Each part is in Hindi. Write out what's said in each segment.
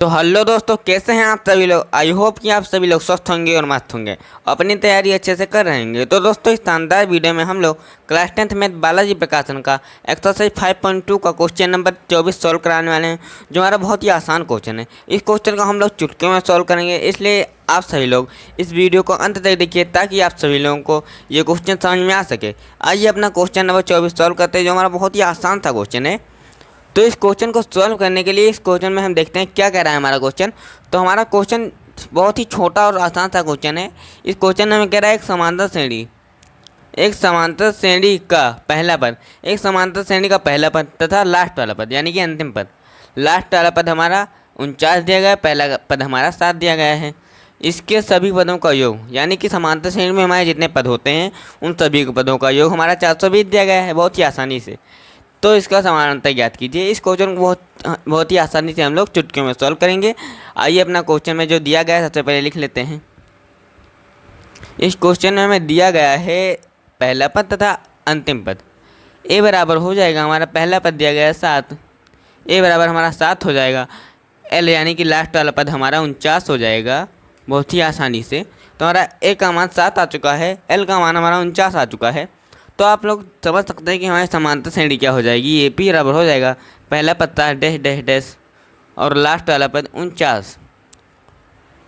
तो हेलो दोस्तों, कैसे हैं आप सभी लोग। आई होप कि आप सभी लोग स्वस्थ होंगे और मस्त होंगे, अपनी तैयारी अच्छे से कर रहे होंगे। तो दोस्तों, इस शानदार वीडियो में हम लोग क्लास 10th मैथ बालाजी प्रकाशन का एक्सरसाइज 5.2 का क्वेश्चन नंबर 24 सॉल्व कराने वाले हैं, जो हमारा बहुत ही आसान क्वेश्चन है। इस क्वेश्चन को हम लोग चुटकियों में सॉल्व करेंगे, इसलिए आप सभी लोग इस वीडियो को अंत तक देखिए ताकि आप सभी लोगों को ये क्वेश्चन समझ में आ सके। आइए अपना क्वेश्चन नंबर 24 सॉल्व करते हैं, जो हमारा बहुत ही आसान सा क्वेश्चन है। तो इस क्वेश्चन को सॉल्व करने के लिए इस क्वेश्चन में हम देखते हैं क्या कह रहा है हमारा क्वेश्चन। तो हमारा क्वेश्चन बहुत ही छोटा और आसान सा क्वेश्चन है। इस क्वेश्चन में हमें कह रहा है एक समांतर श्रेणी का पहला पद, एक समांतर श्रेणी का पहला पद तथा लास्ट वाला पद यानी कि अंतिम पद। लास्ट वाला पद हमारा 49 दिया गया है, पहला पद हमारा 7 दिया गया है। इसके सभी पदों का योग यानी कि समांतर श्रेणी में हमारे जितने पद होते हैं उन सभी पदों का योग हमारा 420 दिया गया है, बहुत ही आसानी से। तो इसका समानांतर ज्ञात कीजिए। इस क्वेश्चन को बहुत ही आसानी से हम लोग चुटकियों में सॉल्व करेंगे। आइए अपना क्वेश्चन में जो दिया गया है सबसे पहले लिख लेते हैं। इस क्वेश्चन में हमें दिया गया है पहला पद तथा अंतिम पद। ए बराबर हो जाएगा, हमारा पहला पद दिया गया है 7, ए बराबर हमारा 7 हो जाएगा। एल यानी कि लास्ट वाला पद हमारा 49 हो जाएगा बहुत ही आसानी से। तो हमारा ए का मान 7 आ चुका है, एल का मान हमारा 49 आ चुका है। तो आप लोग समझ सकते हैं कि हमारी समांतर श्रेणी क्या हो जाएगी। ए पी बराबर हो जाएगा पहला पत्ता डैश डैश डैश और लास्ट वाला पद 49।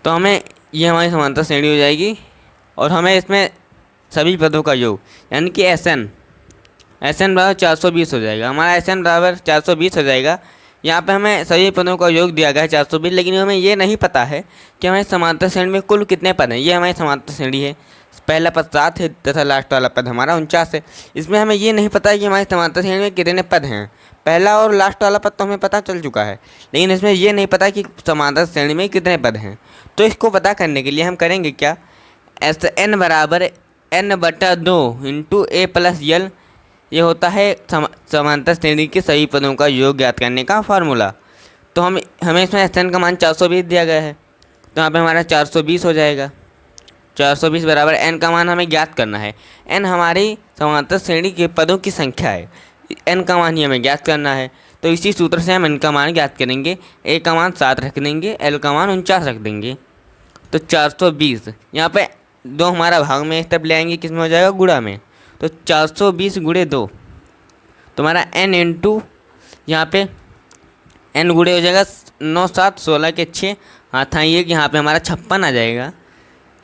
तो हमें ये हमारी समांतर श्रेणी हो जाएगी और हमें इसमें सभी पदों का योग यानी कि एस एन बराबर 420 हो जाएगा। हमारा एस एन बराबर 420 हो जाएगा। यहाँ पे हमें सभी पदों का योग दिया गया है 420, लेकिन हमें ये नहीं पता है कि हमारी समांतर श्रेणी में कुल कितने पद हैं। ये हमारी समांतर श्रेणी है, पहला पद 7 है तथा लास्ट वाला पद हमारा 49 है। इसमें हमें ये नहीं पता है कि हमारी समांतर श्रेणी में कितने पद हैं। पहला और लास्ट वाला पद तो हमें पता चल चुका है, लेकिन इसमें ये नहीं पता कि समांतर श्रेणी में कितने पद हैं। तो इसको पता करने के लिए हम करेंगे क्या, एस एन बराबर n/2 इंटू ए प्लस यल, ये होता है समांतर श्रेणी के सभी पदों का योग ज्ञात करने का फार्मूला। तो हमें इसमें एस एन का मान 420 दिया गया है, तो यहाँ पे हमारा 420 हो जाएगा। 420 बराबर एन का मान हमें ज्ञात करना है। एन हमारी समांतर श्रेणी के पदों की संख्या है, एन का मान ही हमें ज्ञात करना है। तो इसी सूत्र से हम एन का मान ज्ञात करेंगे। ए का मान 7 रख देंगे, एल का मान 49 रख देंगे। तो 420 यहाँ पे 2 हमारा भाग में एक तरफ ले आएंगे, किस में हो जाएगा, गुणा में। तो 420 गुणे 2 तो हमारा एन इंटू यहाँ पे एन गुणे हो जाएगा 9 7 16 के 6 हाथ आइए कि यहाँ पे हमारा 56 आ जाएगा।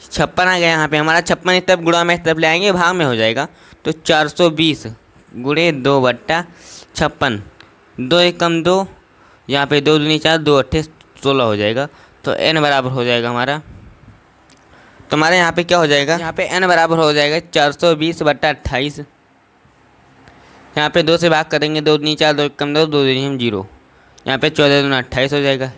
56 आ गया, यहाँ पे हमारा 56 इस तरफ गुणा में इस तरफ ले आएंगे, भाग में हो जाएगा। तो 420 गुणे 2/56, 2 एकम 2, यहाँ पे 2 दूनी 4, 2 अट्ठे 16 हो जाएगा। तो n बराबर हो जाएगा हमारा, तो हमारे यहाँ पे क्या हो जाएगा, यहाँ पे n बराबर हो जाएगा 420/28। यहाँ पे 2 से भाग करेंगे, 2 दूनी 4, 2 एकम 2, 2 दूनी हम 0, यहाँ पे 14 दूना 28 हो जाएगा।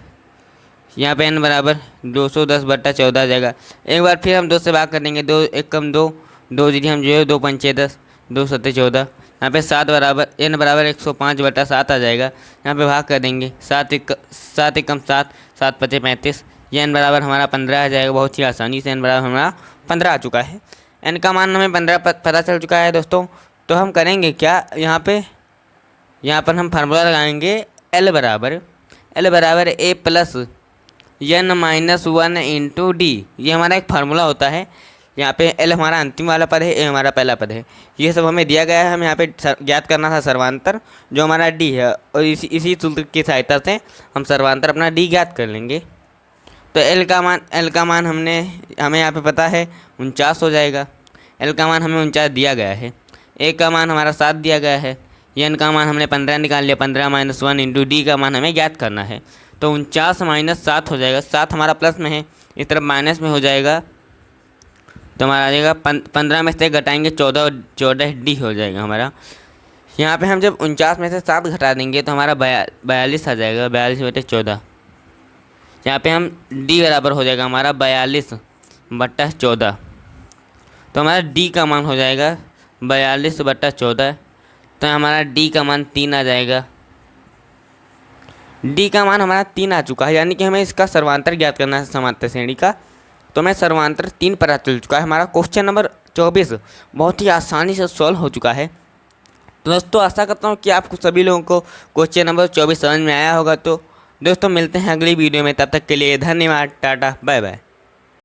यहाँ पे n बराबर 210/14 आ जाएगा। एक बार फिर हम 2 से भाग कर देंगे, 2 एकम 2, 2 जीरो हम 0, 2 पंचे 10, 2 सत्ते 14। यहाँ पे 7 बराबर n बराबर 105/7 आ जाएगा। यहाँ पे भाग कर देंगे, 7 एकम 7, 7 पचे 35, ये n बराबर हमारा 15 आ जाएगा। बहुत ही आसानी से n बराबर हमारा 15 आ चुका है। n का मान हमें 15 पता चल चुका है दोस्तों। तो हम करेंगे क्या, यहाँ पर हम फार्मूला लगाएंगे L बराबर a plus n-1 into D. ये हमारा एक फार्मूला होता है। यहाँ पे L हमारा अंतिम वाला पद है, A हमारा पहला पद है। ये सब हमें दिया गया है, हम यहाँ पे ज्ञात करना था सर्वांतर जो हमारा D है, और इसी सूत्र की सहायता से हम सर्वांतर अपना D ज्ञात कर लेंगे। तो L का मान हमें यहाँ पे पता है 49 हो जाएगा। L का मान हमें 49 दिया गया है। A का मान हमारा 7 दिया गया है। n का मान हमने 15 निकाल लिया, 15-1 इंटू डी का मान हमें ज्ञात करना है। तो 49 - 7 हो जाएगा, 7 हमारा प्लस में है, इस तरफ माइनस में हो जाएगा। तो हमारा आ जाएगा 15 में से घटाएंगे 14 डी हो जाएगा हमारा। यहाँ पे हम जब 49 में से 7 घटा देंगे तो हमारा 42 आ जाएगा, 42/14। यहाँ पे हम डी बराबर हो जाएगा हमारा 42/14। तो हमारा डी का मान हो जाएगा 42/14। तो हमारा डी का मान 3 आ जाएगा। डी का मान हमारा 3 आ चुका है, यानी कि हमें इसका सर्वांतर ज्ञात करना है समांतर श्रेणी का। तो हमें सर्वांतर 3 पता चल चुका है। हमारा क्वेश्चन नंबर 24 बहुत ही आसानी से सॉल्व हो चुका है। तो दोस्तों आशा करता हूँ कि आपको सभी लोगों को क्वेश्चन नंबर 24 समझ में आया होगा। तो दोस्तों मिलते हैं अगली वीडियो में, तब तक के लिए धन्यवाद, टाटा बाय बाय।